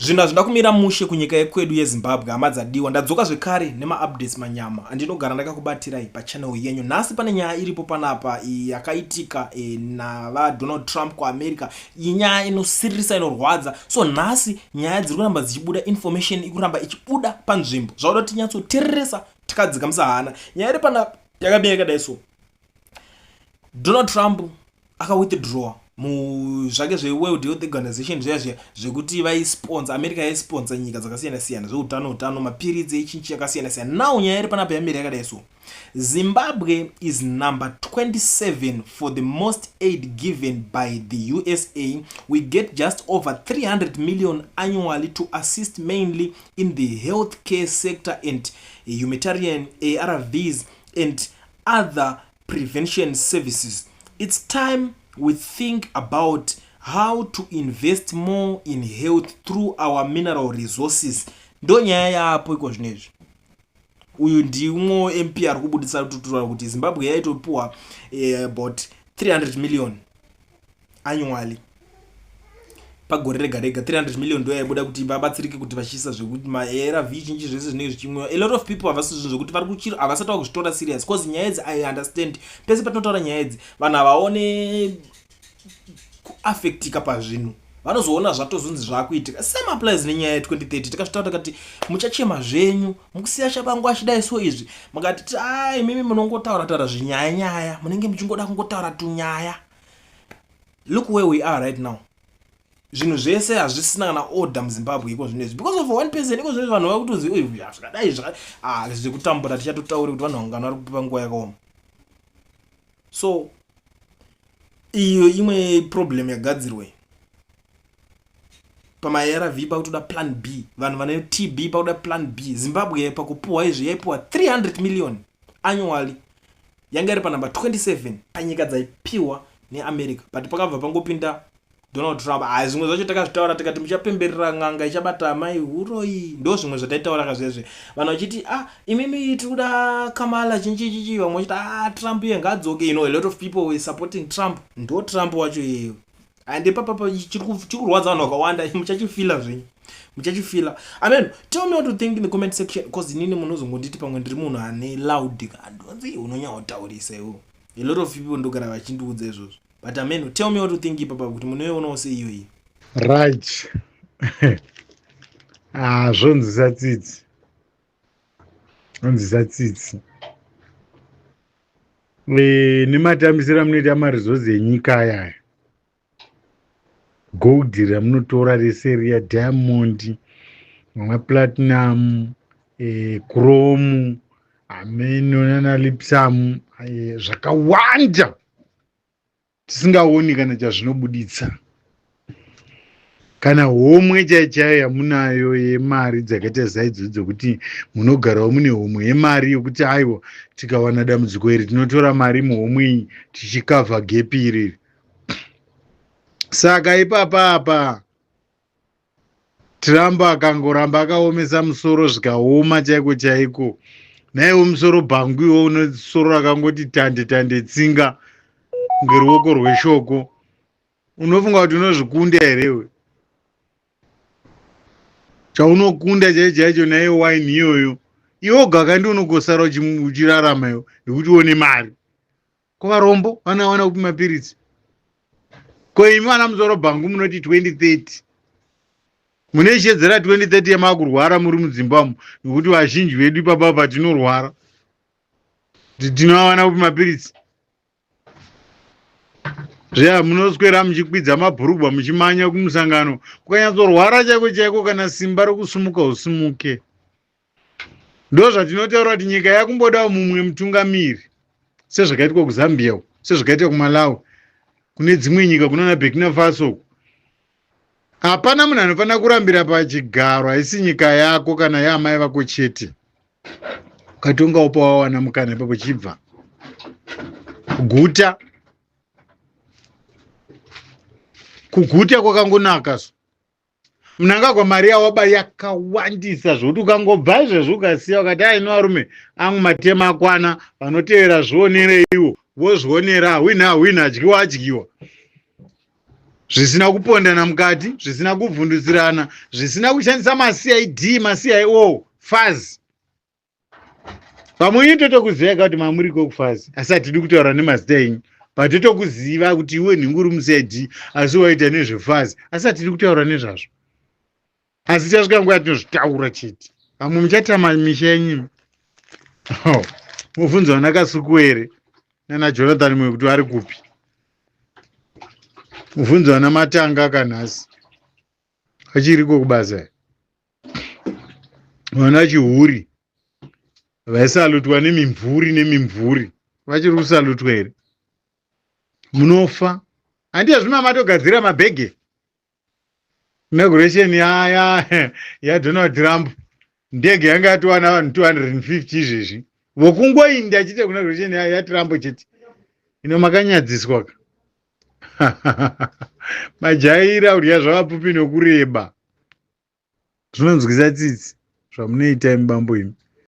Zvinhu hazvina kumira mushe kunyika yekwedu yeZimbabwe. Hama dzadiwa, ndadzoka zvekare nema-updates manyama andinogara ndakakubatirai pachannel yenyu. Nhasi pane nyaya iripo panapa yakaitika navaDonald Trump kuAmerica. Iyi nyaya inosiririsa, inorwadza. So nhasi nyaya dziri kuramba dzichibuda, information iri kuramba ichibuda panzvimbo. Zvauda tinyatsoteeresa tikadzika musahana. Nyaya iri panapa yakamira yakadai so. Donald Trump akawithdraw zvake zveWorld Health Organization zvekuti vaisponsor, America yaisponsor nyika dzakasiyana siyana zveutano, mapiritsi echinchi yakasiyana siyana. Now nyaya iri panapa yamira yakadai so. Zimbabwe is number 27 for the most aid given by the USA. We get just over 300 million annually to assist mainly in the healthcare sector and humanitarian ARVs and other prevention services. It's time we think about how to invest more in health through our mineral resources. Ndo nyaya yapo iko zvinezvi. Uyu ndimwe MP ari kubudisa tutura kuti Zimbabwe yaitopiwa about 300 million annually pagore rega rega. 300 million ndo yaibuda kuti vabatsirike kuti vachisa zvekuti maARV chinji zvese zvinenge zvichimwiwa. A lot of people havasi zvinhu zvekuti vari kuchira havasati vakuzvitora serious because nyaya idzi I understand. Pese patinotaura nyaya idzi vanhu havaone kuaffectika pazvinhu, vanozoona zvatozunzi zvaakuitika. Same applies nenyaya ye2030. Tikasvitaura takati muchachema zvenyu mukusiya chabangu achidai so izvi mukati mimi munongotaura zvinyaya munenge muchingoda kungotaura tunyaya. Look where we are right now. Zvinhu zvese hazvisina kana order muZimbabwe iko zvinezvi because of one person. Iko zvinezvi vanhu vakutozi zvakadai zvekutambura tichatotaura kuti vanhu vangano vari kupiwa nguva yakaoma. So iyo imwe problem yagadzirwe pamaARV pakutoda plan B, vanhu vane TB pakuda plan B. Zimbabwe pakupuwa izvi yaipuwa 300 million annually, yanga iri panamba 27 panyika dzaipiwa neAmerica, but pakabva pangopinda Donald Trump. Zvimwe zvacho takazvitaura tikati muchapemberera ng'anga ichabata mai huroi. Ndo zvimwe zvataitaura kazvezve vanhu vachiti imimi tikuda Kamala chinchichichi, vamwe vachiti Trump ye ngadzoke. A lot of people were supporting Trump. Ndo Trump wacho iyeyo. And papa chiri kurwadza vanhu vakawanda. Muchachifila zvenyu, muchachifila. Tell me what you think in the comment section, because inini munozongonditi pamwe ndiri munhu ane loud kandonzi unonyautaurisa iwo. A lot of people ndogara vachindiudza izvozvo. But tell me what you think papa kuti munoona sei iyo iyi. Right. Zvonzisa tsitsi. Nematambisira munoita maresources enyika aya. Gold ramunotora rese riya, diamond, platinum, chrome, lipsum, zvakawanda tisingaoni kana chazvinobuditsa. Kana homwe chaichayo yamunayo yemari dzakaita saidzodzo dzekuti munogarawo mune homwe yemari yokuti aiwa tikawana dambudziko iri tinotora mari muhomwe iyi tichikavha gepi iri. Saka ipapa Trump akangoramba akaomesa musoro zvikaoma chaiko naiwo musoro bhangu iwo unosoro rakangoti tande tsinga ngeruoko rweshoko. Unofunga kuti unozvikunda herewe? Chaunokunda chaicho nayo wine iyoyo iwoga kandi unogosara uchirarama iwo nekuti uone mari. Kuvarombo vanawana kupi mapiritsi? Ko imi vana musoro bhangu munoti 2030 muneshedzera 2030 yamakurwara muri muZimbabwe nekuti vazhinji vedu ipapa tinorwara. Tinowana kupi mapiritsi? Munoswera muchikwidza mabhurugwa muchimanya kumusangano kukanyatsorwara chaiko kana simba rokusumuka usumuke. Ndo zvatinotaura kuti nyika yakumbodawo mumwe mutungamiri sezvakaitwa kuZambia, sezvakaitwa kuMalawi, kune dzimwe nyika kunana Burkina Faso. Hapana munhu anofanira kurambira pachigaro haisi nyika yako kana yaamai vako chete. Ukatonga upa wawana mukana ipapo chibva kuguta kwakangonaka. Munangagwa mari yawaba yakawandisa zvokuti ukangobva izvezvo ukasiya ukati ino arume angu matema akwana, vanotevera zvionere iwo vozvionera, hwina adyiwa. zvisina kupondana mukati, zvisina kubvundusirana, zvisina kushandisa macid macio fazi. Pamwe totokuziva kuti mamuriko kufazi asi hatidi kutaura nemazita enyu. Patotokuziva kuti iwe nhinguri mucid asi waita nezvefazi asi hatidi kutaura nezvazvo. Asi tasvika nguva yatinozvitaura chete. Pamwe muchatama misha yenyu. Mubvunzo nakasuku here nana Jonathan mwe kuti vari kupi. Mubvunzo namatanga kanhasi achiriko kubasa. Vana chihuri vaisalutwa nemimvuri vachiri kusalutwa here. Munofa. Handiya zvino matogadzira mabhege. Inauguration yaDonald Trump ndege yanga yatowana vanhu 250 izvezvi. Vokungoinda achite inauguration yaTrump chete. Ino makanyadziswa. Majaira urya zvavapupi nokureba. Zvinonzwisa tsitsi zvamunoita mubambo imi.